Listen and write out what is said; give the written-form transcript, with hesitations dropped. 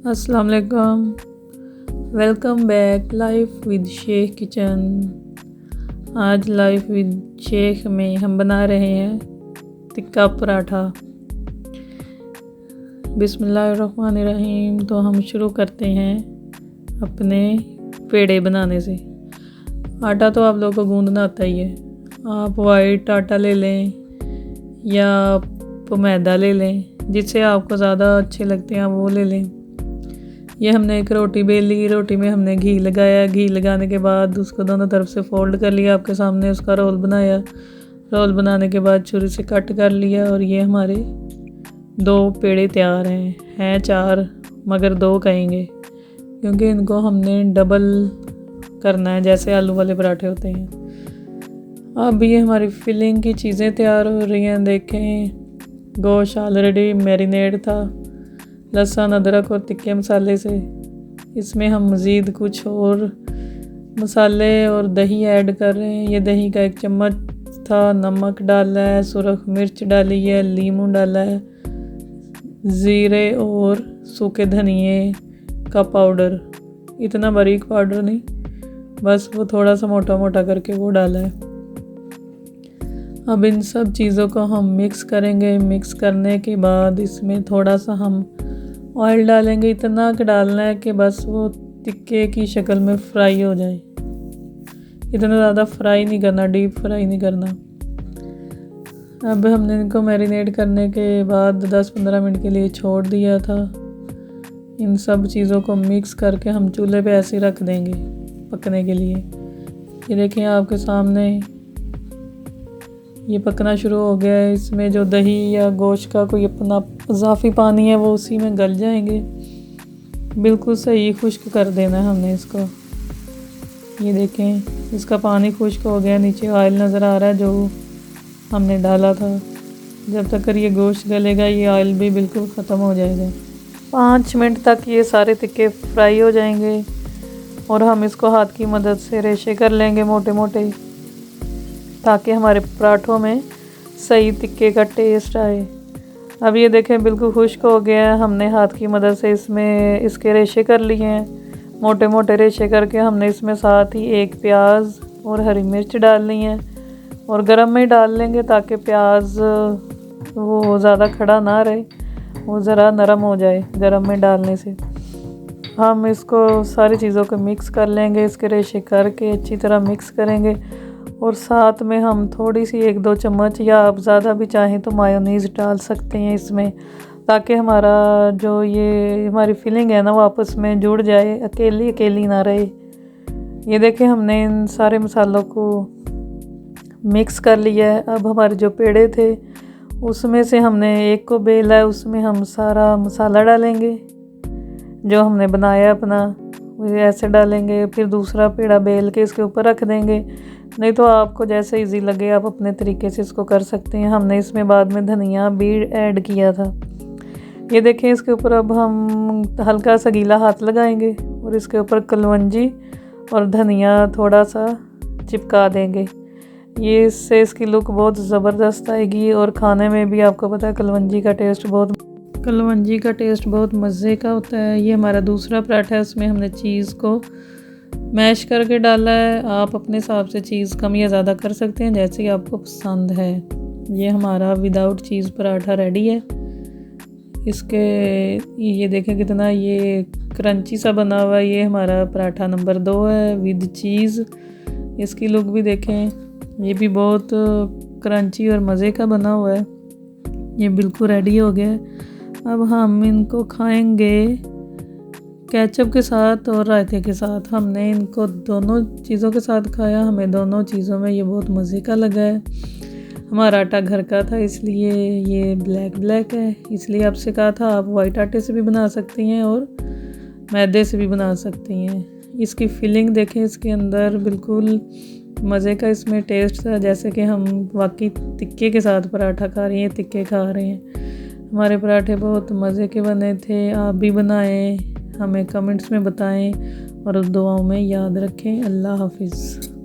अस्सलाम वालेकुम। Welcome back life with Sheikh kitchen. आज लाइफ विद शेख में हम बना रहे हैं टिक्का पराठा। बिस्मिल्लाहिर्रहमानिर्रहीम। तो हम शुरू करते हैं अपने पेड़े बनाने से। आटा तो आप लोगों को गूंदना आता ही है। आप वाइट आटा ले लें या आप मैदा ले लें, जिससे आपको ज़्यादा अच्छे लगते हैं आप वो ले लें। ये हमने एक रोटी बेल ली। रोटी में हमने घी लगाया। घी लगाने के बाद उसको दोनों तरफ से फोल्ड कर लिया। आपके सामने उसका रोल बनाया। रोल बनाने के बाद छुरी से कट कर लिया और ये हमारे 2 पेड़े तैयार हैं 4 मगर 2 कहेंगे क्योंकि इनको हमने डबल करना है जैसे आलू वाले पराठे होते हैं। अब ये हमारी फिलिंग की चीज़ें तैयार हो रही हैं। देखें, गोश्त ऑलरेडी मैरिनेट था लहसुन अदरक और तिक्के मसाले से। इसमें हम मज़ीद कुछ और मसाले और दही ऐड कर रहे हैं। ये दही का 1 चम्मच था। नमक डाला है, सुरख मिर्च डाली है, लीमू डाला है, ज़ीरे और सूखे धनिए का पाउडर। इतना बारीक पाउडर नहीं, बस वो थोड़ा सा मोटा मोटा करके वो डाला है। अब इन सब चीज़ों को हम मिक्स करेंगे। मिक्स करने के बाद इसमें थोड़ा सा हम ऑयल डालेंगे। इतना कि डालना है कि बस वो टिक्के की शक्ल में फ्राई हो जाए। इतना ज़्यादा फ्राई नहीं करना, डीप फ्राई नहीं करना। अब हमने इनको मैरिनेट करने के बाद 10-15 मिनट के लिए छोड़ दिया था। इन सब चीज़ों को मिक्स करके हम चूल्हे पे ऐसे ही रख देंगे पकने के लिए। ये देखें आपके सामने ये पकना शुरू हो गया है। इसमें जो दही या गोश्त का कोई अपना इजाफी पानी है वो उसी में गल जाएंगे। बिल्कुल सही खुश्क कर देना है हमने इसको। ये देखें इसका पानी खुश्क हो गया। नीचे ऑयल नज़र आ रहा है जो हमने डाला था। जब तक ये गोश्त गलेगा ये ऑयल भी बिल्कुल ख़त्म हो जाएगा। 5 मिनट तक ये सारे टिक्के फ्राई हो जाएंगे और हम इसको हाथ की मदद से रेशे कर लेंगे मोटे मोटे, ताकि हमारे पराठों में सही टिक्के का टेस्ट आए। अब ये देखें बिल्कुल खुश्क हो गया है। हमने हाथ की मदद से इसमें इसके रेशे कर लिए हैं। मोटे मोटे रेशे करके हमने इसमें साथ ही 1 प्याज और हरी मिर्च डाल ली है और गरम में ही डाल लेंगे ताकि प्याज वो ज़्यादा खड़ा ना रहे, वो ज़रा नरम हो जाए गरम में डालने से। हम इसको सारी चीज़ों को मिक्स कर लेंगे। इसके रेशे करके अच्छी तरह मिक्स करेंगे और साथ में हम थोड़ी सी 1-2 चम्मच या आप ज़्यादा भी चाहें तो मायोनीज़ डाल सकते हैं इसमें, ताकि हमारा जो ये हमारी फिलिंग है ना वो आपस में जुड़ जाए, अकेली अकेली ना रहे। ये देखें हमने इन सारे मसालों को मिक्स कर लिया है। अब हमारे जो पेड़े थे उसमें से हमने एक को बेला है, उसमें हम सारा मसाला डालेंगे जो हमने बनाया अपना, ऐसे डालेंगे। फिर दूसरा पेड़ा बेल के इसके ऊपर रख देंगे। नहीं तो आपको जैसे इजी लगे आप अपने तरीके से इसको कर सकते हैं। हमने इसमें बाद में धनिया भी ऐड किया था। ये देखें इसके ऊपर अब हम हल्का सा गीला हाथ लगाएंगे और इसके ऊपर कलवंजी और धनिया थोड़ा सा चिपका देंगे। ये इससे इसकी लुक बहुत ज़बरदस्त आएगी और खाने में भी आपको पता है कलवंजी का टेस्ट बहुत मज़े का होता है। ये हमारा दूसरा पराठा है। उसमें हमने चीज़ को मैश करके डाला है। आप अपने हिसाब से चीज़ कम या ज़्यादा कर सकते हैं जैसे आपको पसंद है। ये हमारा विदाउट चीज़ पराठा रेडी है। इसके ये देखें कितना ये क्रंची सा बना हुआ है। ये हमारा पराठा नंबर 2 है विद चीज़। इसकी लुक भी देखें, ये भी बहुत क्रंची और मज़े का बना हुआ है। ये बिल्कुल रेडी हो गया है। अब हम इनको खाएंगे केचप के साथ और रायते के साथ। हमने इनको दोनों चीज़ों के साथ खाया। हमें दोनों चीज़ों में ये बहुत मज़े का लगा है। हमारा आटा घर का था इसलिए ये ब्लैक है। इसलिए आपसे कहा था आप वाइट आटे से भी बना सकती हैं और मैदे से भी बना सकती हैं। इसकी फिलिंग देखें, इसके अंदर बिल्कुल मज़े का इसमें टेस्ट था, जैसे कि हम वाकई टिक्के के साथ पराठा खा रहे हैं, टिक्के खा रहे हैं। हमारे पराठे बहुत मज़े के बने थे। आप भी बनाएं, हमें कमेंट्स में बताएं और दुआओं में याद रखें। अल्लाह हाफिज़।